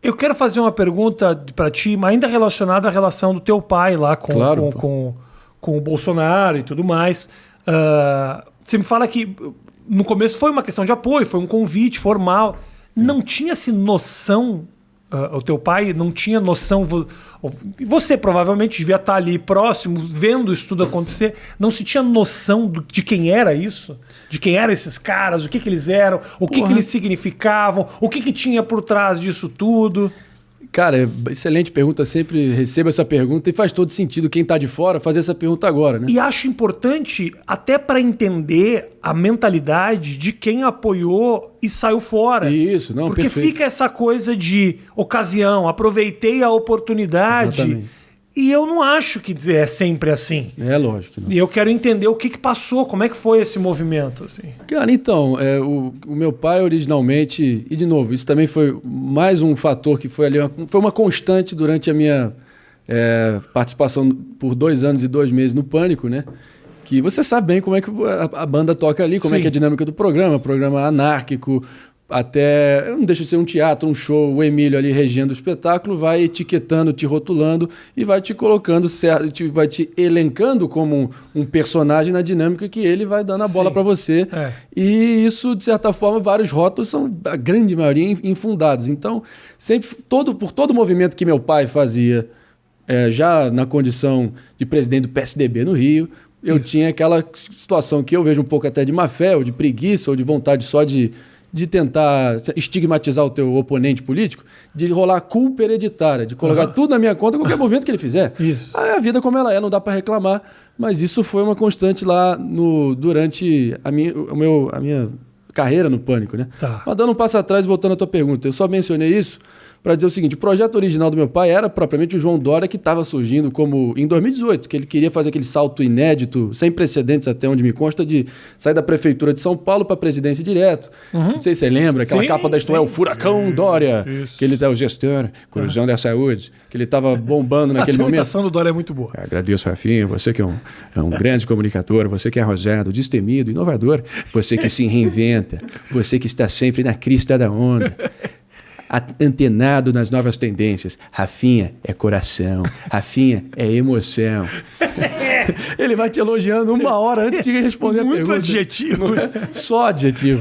Eu quero fazer uma pergunta para ti, mas ainda relacionada à relação do teu pai lá com o Bolsonaro e tudo mais. Você me fala que no começo foi uma questão de apoio, foi um convite formal. Não tinha-se noção, o teu pai não tinha noção, você provavelmente devia estar ali próximo, vendo isso tudo acontecer, não se tinha noção de quem era isso? De quem eram esses caras, o que eles eram, o que eles significavam, o que tinha por trás disso tudo? Cara, excelente pergunta, sempre recebo essa pergunta e faz todo sentido quem está de fora fazer essa pergunta agora, né? E acho importante até para entender a mentalidade de quem apoiou e saiu fora. Isso, não, porque perfeito. fica essa coisa de ocasião, aproveitei a oportunidade. Exatamente. E eu não acho que é sempre assim. É lógico. Não. E eu quero entender o que passou, como é que foi esse movimento. Assim. Cara, então, o meu pai originalmente, e de novo, isso também foi mais um fator que foi ali, foi uma constante durante a minha participação por 2 anos e 2 meses no Pânico, né? Que você sabe bem como é que a banda toca ali, como é que é a dinâmica do programa anárquico, até, não deixa de ser um teatro, um show, o Emílio ali regendo o espetáculo, vai etiquetando, te rotulando e vai te colocando, vai te elencando como um personagem na dinâmica que ele vai dando a bola para você. E isso, de certa forma, vários rótulos são, a grande maioria, infundados. Então, sempre, por todo o movimento que meu pai fazia, já na condição de presidente do PSDB no Rio, eu tinha aquela situação que eu vejo um pouco até de má fé, ou de preguiça, ou de vontade só de tentar estigmatizar o teu oponente político, de rolar culpa hereditária, de colocar tudo na minha conta, qualquer movimento que ele fizer. Isso. A vida como ela é, não dá para reclamar, mas isso foi uma constante lá durante a minha carreira no Pânico, né? Tá. Mas dando um passo atrás, voltando à tua pergunta, eu só mencionei isso para dizer o seguinte: o projeto original do meu pai era propriamente o João Dória, que estava surgindo como em 2018, que ele queria fazer aquele salto inédito, sem precedentes até onde me consta, de sair da prefeitura de São Paulo para a presidência direto. Não sei se você lembra, aquela capa da história, o Furacão Dória, que ele é o gestor, cruzão da saúde, que ele estava bombando naquele momento. A imitação do Dória é muito boa. Agradeço, Rafinha, você que é um grande comunicador, você que é arrojado, destemido, inovador, você que se reinventa, você que está sempre na crista da onda. Antenado nas novas tendências. Rafinha é coração, Rafinha é emoção. Ele vai te elogiando 1 hora antes de responder a pergunta. Muito adjetivo. Só adjetivo.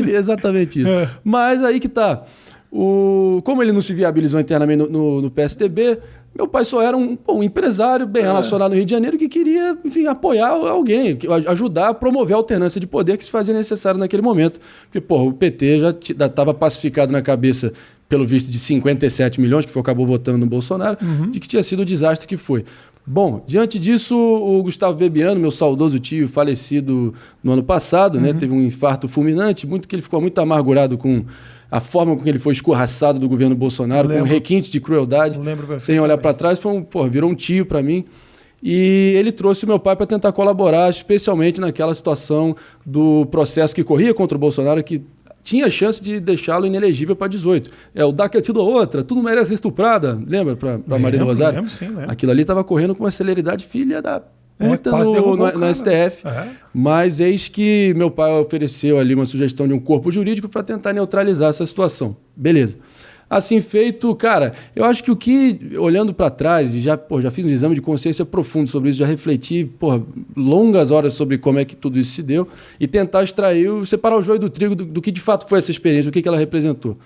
Exatamente isso. Mas aí que tá. Como ele não se viabilizou internamente no PSDB, meu pai só era um empresário bem relacionado no Rio de Janeiro que queria, enfim, apoiar alguém, ajudar a promover a alternância de poder que se fazia necessário naquele momento. Porque, o PT já estava pacificado na cabeça, pelo visto, de 57 milhões, que acabou votando no Bolsonaro, de que tinha sido o desastre que foi. Bom, diante disso, o Gustavo Bebiano, meu saudoso tio, falecido no ano passado, né, teve um infarto fulminante, que ele ficou muito amargurado com a forma com que ele foi escorraçado do governo Bolsonaro, com requinte de crueldade, sem olhar para trás, virou um tio para mim. E ele trouxe o meu pai para tentar colaborar, especialmente naquela situação do processo que corria contra o Bolsonaro, que tinha chance de deixá-lo inelegível para 18. O DACA te dou outra, tu não merece ser estuprada, lembra, para Maria do Rosário? Lembro. Aquilo ali estava correndo com uma celeridade filha da puta no STF. Mas eis que meu pai ofereceu ali uma sugestão de um corpo jurídico para tentar neutralizar essa situação. Beleza. Assim feito, cara, eu acho que olhando para trás, e já fiz um exame de consciência profundo sobre isso, já refleti, longas horas sobre como é que tudo isso se deu e tentar separar o joio do trigo do que de fato foi essa experiência, o que ela representou.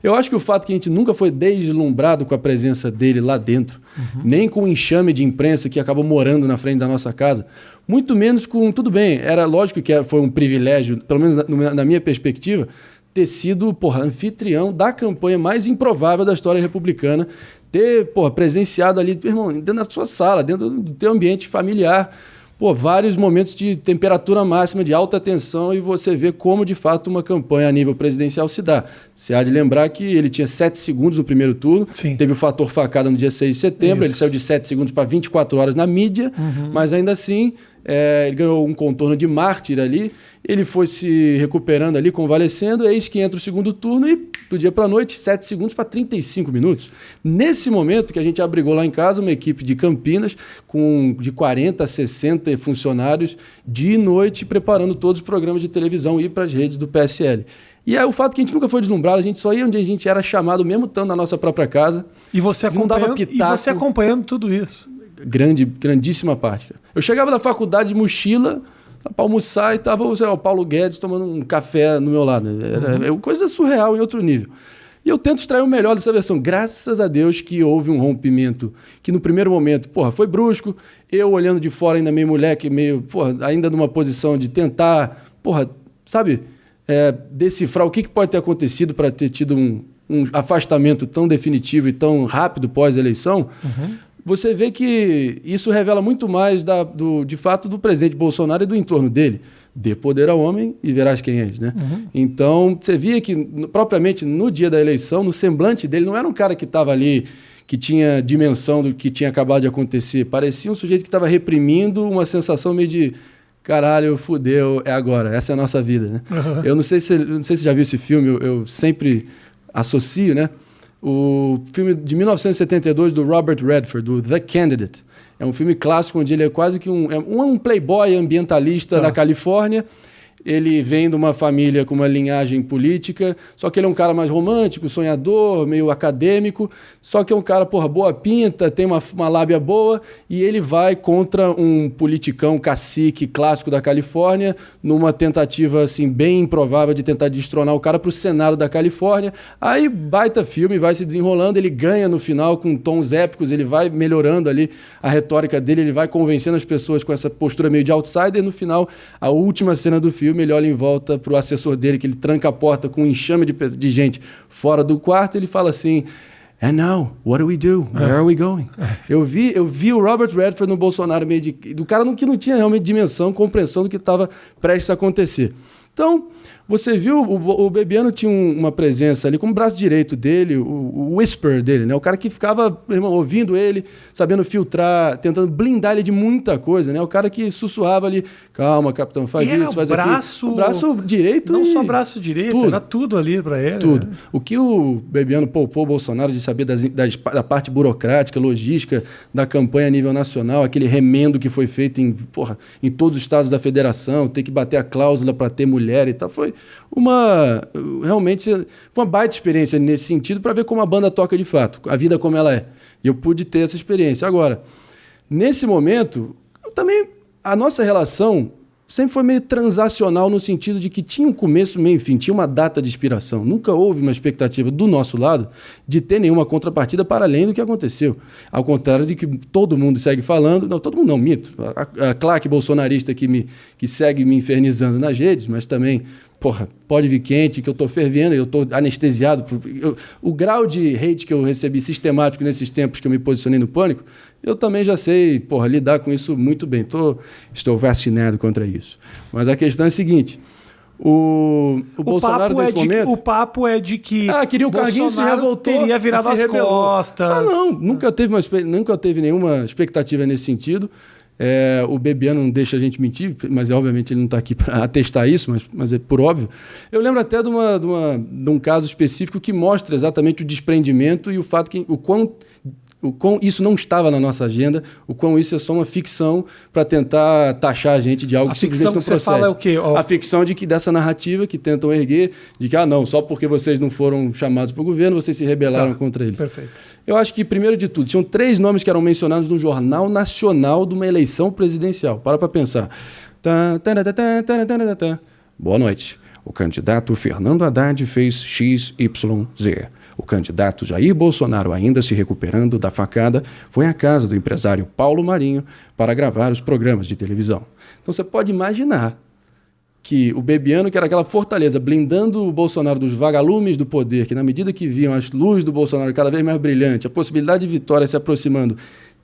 Eu acho que o fato que a gente nunca foi deslumbrado com a presença dele lá dentro, nem com o enxame de imprensa que acabou morando na frente da nossa casa, muito menos com... Tudo bem, era lógico que foi um privilégio, pelo menos na minha perspectiva, ter sido, anfitrião da campanha mais improvável da história republicana, ter, presenciado ali, irmão, dentro da sua sala, dentro do teu ambiente familiar, vários momentos de temperatura máxima, de alta tensão, e você vê como, de fato, uma campanha a nível presidencial se dá. Você há de lembrar que ele tinha 7 segundos no primeiro turno, teve o fator facada no dia 6 de setembro, ele saiu de 7 segundos para 24 horas na mídia, mas ainda assim, ele ganhou um contorno de mártir ali, ele foi se recuperando ali, convalescendo, eis que entra o segundo turno e, do dia para a noite, 7 segundos para 35 minutos. Nesse momento que a gente abrigou lá em casa uma equipe de Campinas de 40 a 60 funcionários de noite preparando todos os programas de televisão e para as redes do PSL. E é o fato que a gente nunca foi deslumbrado, a gente só ia onde a gente era chamado, mesmo estando na nossa própria casa. E você acompanhando tudo isso. Grandíssima parte. Eu chegava da faculdade de mochila para almoçar e tava, sei lá, o Paulo Guedes tomando um café no meu lado. Era coisa surreal em outro nível. E eu tento extrair o melhor dessa versão. Graças a Deus que houve um rompimento que no primeiro momento, foi brusco. Eu olhando de fora ainda meio moleque, ainda numa posição de tentar, decifrar o que pode ter acontecido para ter tido um afastamento tão definitivo e tão rápido pós-eleição. Você vê que isso revela muito mais de fato do presidente Bolsonaro e do entorno dele. Dê poder ao homem e verás quem és, né? Então, você via que, propriamente no dia da eleição, no semblante dele, não era um cara que estava ali, que tinha dimensão do que tinha acabado de acontecer. Parecia um sujeito que estava reprimindo uma sensação meio de caralho, fudeu, é agora, essa é a nossa vida, né? Eu não sei se você já viu esse filme, eu sempre associo, né? O filme de 1972 do Robert Redford, do The Candidate. É um filme clássico onde ele é quase que um playboy ambientalista na Califórnia. Ele vem de uma família com uma linhagem política, só que ele é um cara mais romântico, sonhador, meio acadêmico, só que é um cara, boa pinta, tem uma lábia boa, e ele vai contra um politicão cacique clássico da Califórnia, numa tentativa, assim, bem improvável de tentar destronar o cara para o Senado da Califórnia. Aí, baita filme, vai se desenrolando, ele ganha no final com tons épicos, ele vai melhorando ali a retórica dele, ele vai convencendo as pessoas com essa postura meio de outsider, e no final, a última cena do filme, ele olha em volta para o assessor dele, que ele tranca a porta com um enxame de gente fora do quarto, e ele fala assim: "And now, what do we do? Where are we going?" Eu vi o Robert Redford no Bolsonaro, do cara que não tinha realmente dimensão, compreensão do que estava prestes a acontecer. Então, você viu, o Bebiano tinha uma presença ali, com o braço direito dele, o whisper dele, né? O cara que ficava, ouvindo ele, sabendo filtrar, tentando blindar ele de muita coisa, né? O cara que sussurrava ali: "Calma, capitão, faz isso, faz aquilo." O braço direito. Não só braço direito, era tudo ali para ele. Tudo. Né? O que o Bebiano poupou o Bolsonaro de saber da parte burocrática, logística da campanha a nível nacional, aquele remendo que foi feito em todos os estados da federação, ter que bater a cláusula para ter mulher e tal, foi realmente uma baita experiência nesse sentido, para ver como a banda toca de fato, a vida como ela é. E eu pude ter essa experiência. Agora, nesse momento, a nossa relação sempre foi meio transacional, no sentido de que tinha um começo, meio e fim, tinha uma data de expiração. Nunca houve uma expectativa do nosso lado de ter nenhuma contrapartida para além do que aconteceu. Ao contrário de que todo mundo segue falando, não, todo mundo não, mito, a claque bolsonarista que segue me infernizando nas redes, mas também, pode vir quente, que eu estou fervendo, eu estou anestesiado. O grau de hate que eu recebi sistemático nesses tempos que eu me posicionei no Pânico, eu também já sei, lidar com isso muito bem. Estou vacinado contra isso. Mas a questão é a seguinte: o Bolsonaro, nesse momento... O papo é de que queria o carguinho, se revoltou, teria virado as costas. Não, nunca teve nenhuma expectativa nesse sentido. O Bebiano não deixa a gente mentir, mas obviamente ele não está aqui para atestar isso, mas é por óbvio. Eu lembro até de um caso específico que mostra exatamente o desprendimento e o fato que o quão isso não estava na nossa agenda, o quão isso é só uma ficção para tentar taxar a gente de algo que simplesmente não procede. A ficção que você fala é o quê? A ficção dessa narrativa que tentam erguer, de que, não, só porque vocês não foram chamados para o governo, vocês se rebelaram contra ele. Perfeito. Eu acho que, primeiro de tudo, tinham 3 nomes que eram mencionados no Jornal Nacional de uma eleição presidencial. Para pensar. Boa noite. O candidato Fernando Haddad fez XYZ. O candidato Jair Bolsonaro, ainda se recuperando da facada, foi à casa do empresário Paulo Marinho para gravar os programas de televisão. Então você pode imaginar que o Bebiano, que era aquela fortaleza, blindando o Bolsonaro dos vagalumes do poder, que na medida que viam as luzes do Bolsonaro cada vez mais brilhante, a possibilidade de vitória se aproximando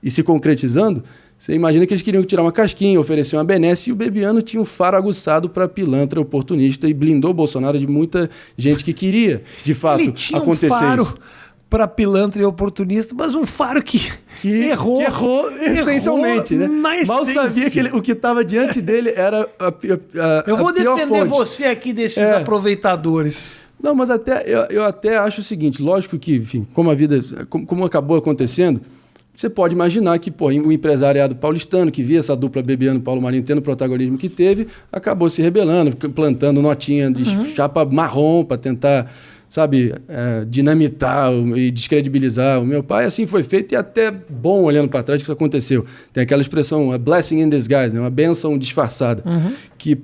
e se concretizando, você imagina que eles queriam tirar uma casquinha, oferecer uma benesse, e o Bebiano tinha um faro aguçado para pilantra oportunista e blindou o Bolsonaro de muita gente que queria, de fato, acontecer isso. Ele tinha um faro para pilantra e oportunista, mas um faro que errou essencialmente, né? Mal sabia que o que estava diante dele era eu vou defender você aqui desses aproveitadores. Não, mas eu até acho o seguinte, lógico que, enfim, como a vida, como acabou acontecendo, você pode imaginar que o empresariado paulistano, que via essa dupla Bebiano-Paulo Marinho tendo o protagonismo que teve, acabou se rebelando, plantando notinha de chapa marrom para tentar, sabe, dinamitar e descredibilizar o meu pai. Assim foi feito, e até bom olhando para trás que isso aconteceu. Tem aquela expressão, a blessing in disguise, né? Uma bênção disfarçada, que,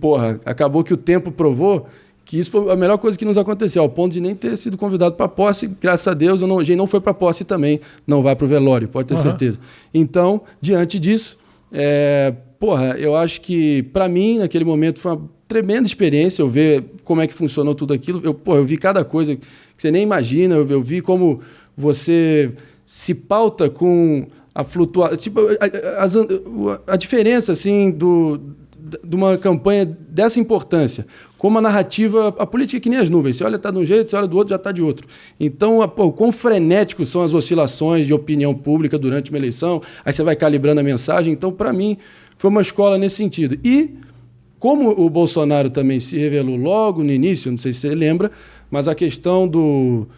acabou que o tempo provou que isso foi a melhor coisa que nos aconteceu, ao ponto de nem ter sido convidado para a posse. Graças a Deus, a gente não foi para a posse também, não vai para o velório, pode ter certeza. Então, diante disso, eu acho que, para mim, naquele momento, foi uma tremenda experiência eu ver como é que funcionou tudo aquilo. Eu vi cada coisa que você nem imagina, eu vi como você se pauta com a flutuação, tipo, a diferença, assim, de uma campanha dessa importância, como a narrativa, a política é que nem as nuvens, você olha está de um jeito, você olha do outro, já está de outro. Então, quão frenéticos são as oscilações de opinião pública durante uma eleição, aí você vai calibrando a mensagem. Então, para mim, foi uma escola nesse sentido. E, como o Bolsonaro também se revelou logo no início, não sei se você lembra, mas a questão do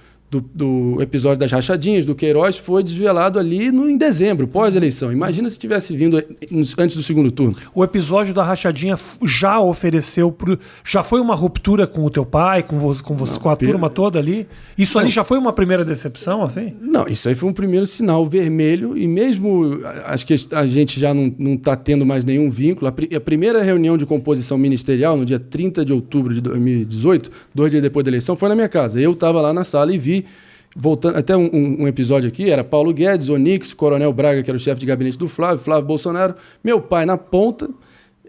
episódio das rachadinhas, do Queiroz, foi desvelado ali em dezembro, pós-eleição. Imagina se tivesse vindo antes do segundo turno. O episódio da rachadinha já ofereceu... Já foi uma ruptura com o teu pai, com a turma toda ali? Isso ali já foi uma primeira decepção, assim? Não, isso aí foi um primeiro sinal vermelho, e mesmo acho que a gente já não está tendo mais nenhum vínculo. A primeira reunião de composição ministerial, no dia 30 de outubro de 2018, 2 dias depois da eleição, foi na minha casa. Eu estava lá na sala e vi, voltando até um episódio aqui, era Paulo Guedes, Onix, Coronel Braga, que era o chefe de gabinete do Flávio Bolsonaro, meu pai na ponta,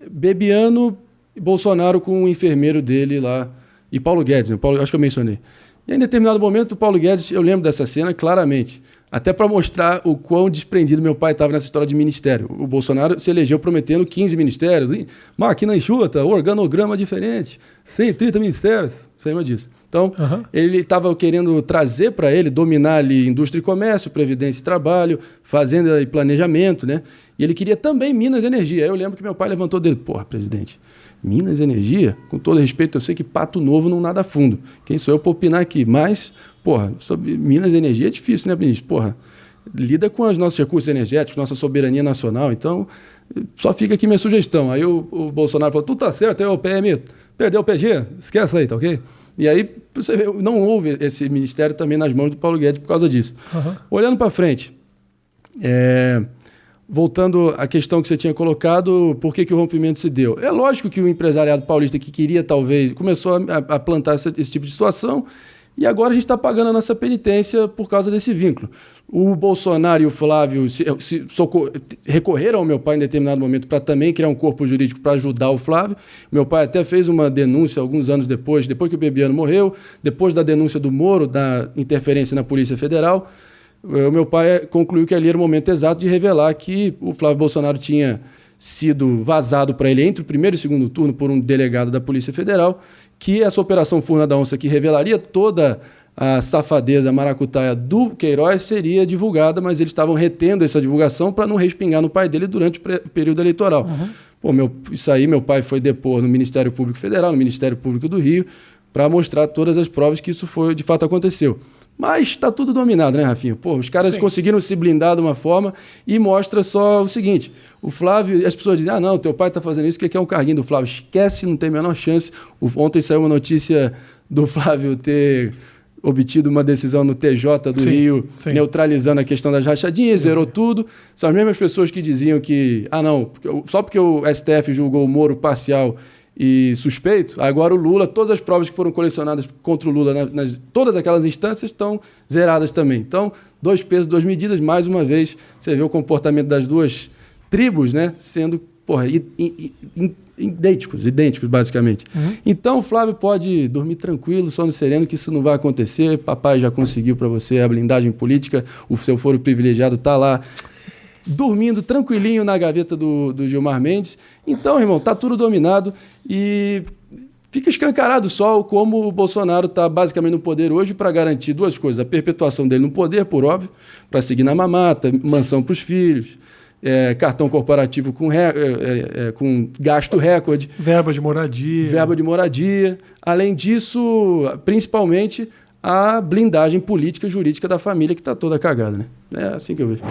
Bebiano e Bolsonaro com o enfermeiro dele lá, e Paulo Guedes, né? Acho que eu mencionei. E em determinado momento, o Paulo Guedes, eu lembro dessa cena claramente, até para mostrar o quão desprendido meu pai estava nessa história de ministério. O Bolsonaro se elegeu prometendo 15 ministérios, máquina enxuta, organograma diferente, 130 ministérios, você lembra disso? Então, ele estava querendo trazer para ele, dominar ali indústria e comércio, previdência e trabalho, fazenda e planejamento, né? E ele queria também Minas e Energia. Aí eu lembro que meu pai levantou dele, presidente, Minas e Energia? Com todo respeito, eu sei que pato novo não nada fundo. Quem sou eu para opinar aqui? Mas, sobre Minas e Energia é difícil, né, ministro? Lida com os nossos recursos energéticos, nossa soberania nacional. Então, só fica aqui minha sugestão. Aí o Bolsonaro falou, tudo tá certo, aí o PM perdeu o PG, esquece aí, tá ok? E aí, você vê, não houve esse ministério também nas mãos do Paulo Guedes por causa disso. Olhando para frente, voltando à questão que você tinha colocado, por que o rompimento se deu? É lógico que o empresariado paulista que queria, talvez, começou a plantar esse tipo de situação, e agora a gente está pagando a nossa penitência por causa desse vínculo. O Bolsonaro e o Flávio recorreram ao meu pai em determinado momento para também criar um corpo jurídico para ajudar o Flávio. Meu pai até fez uma denúncia alguns anos depois que o Bebiano morreu, depois da denúncia do Moro, da interferência na Polícia Federal. O meu pai concluiu que ali era o momento exato de revelar que o Flávio Bolsonaro tinha sido vazado para ele entre o primeiro e o segundo turno por um delegado da Polícia Federal, que essa Operação Furna da Onça, que revelaria toda a safadeza, a maracutaia do Queiroz, seria divulgada, mas eles estavam retendo essa divulgação para não respingar no pai dele durante o período eleitoral. Isso aí, meu pai foi depor no Ministério Público Federal, no Ministério Público do Rio, para mostrar todas as provas que isso de fato aconteceu. Mas está tudo dominado, né, Rafinha? Os caras conseguiram se blindar de uma forma, e mostra só o seguinte, o Flávio, as pessoas dizem, não, teu pai está fazendo isso, que é um carguinho do Flávio. Esquece, não tem a menor chance. Ontem saiu uma notícia do Flávio ter obtido uma decisão no TJ do Rio, neutralizando a questão das rachadinhas, zerou tudo. São as mesmas pessoas que diziam que, só porque o STF julgou o Moro parcial e suspeito, agora o Lula, todas as provas que foram colecionadas contra o Lula, todas aquelas instâncias estão zeradas também. Então, 2 pesos, 2 medidas, mais uma vez, você vê o comportamento das duas tribos, né, sendo idênticos, basicamente. Então, o Flávio pode dormir tranquilo, sono sereno, que isso não vai acontecer. Papai já conseguiu para você a blindagem política, o seu foro privilegiado está lá, dormindo tranquilinho na gaveta do Gilmar Mendes. Então, irmão, tá tudo dominado, e fica escancarado só como o Bolsonaro está basicamente no poder hoje para garantir 2 coisas. A perpetuação dele no poder, por óbvio, para seguir na mamata, mansão para os filhos, cartão corporativo com gasto recorde. Verba de moradia. Além disso, principalmente, a blindagem política e jurídica da família, que está toda cagada, né? É assim que eu vejo.